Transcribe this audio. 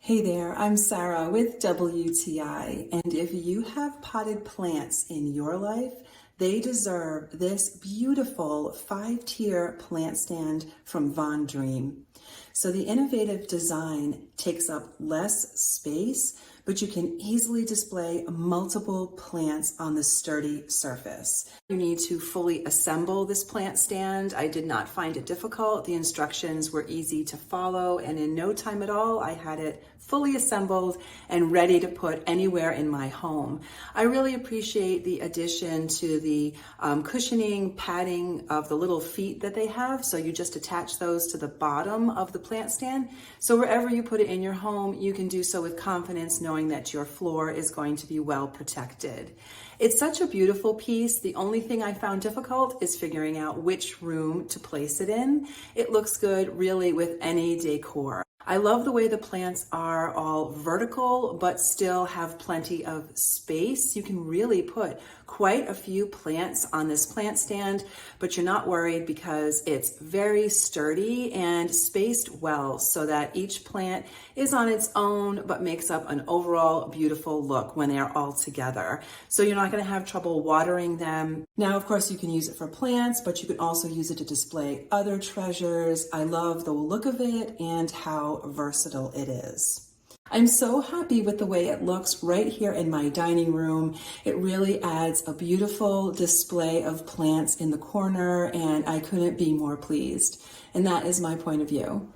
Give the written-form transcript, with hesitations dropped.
Hey there, I'm Sarah with WTI, and if you have potted plants in your life, they deserve this beautiful 5-tier plant stand from VonDream. So the innovative design takes up less space, but you can easily display multiple plants on the sturdy surface. You need to fully assemble this plant stand. I did not find it difficult. The instructions were easy to follow, and in no time at all, I had it fully assembled and ready to put anywhere in my home. I really appreciate the addition to the cushioning, padding of the little feet that they have. So you just attach those to the bottom of the plant stand. So wherever you put it in your home, you can do so with confidence, knowing that your floor is going to be well protected. It's such a beautiful piece. The only thing I found difficult is figuring out which room to place it in. It looks good really with any decor. I love the way the plants are all vertical, but still have plenty of space. You can really put quite a few plants on this plant stand, but you're not worried because it's very sturdy and spaced well so that each plant is on its own, but makes up an overall beautiful look when they're all together. So you're not going to have trouble watering them. Now, of course, you can use it for plants, but you can also use it to display other treasures. I love the look of it and how versatile it is. I'm so happy with the way it looks right here in my dining room. It really adds a beautiful display of plants in the corner, and I couldn't be more pleased. And that is my point of view.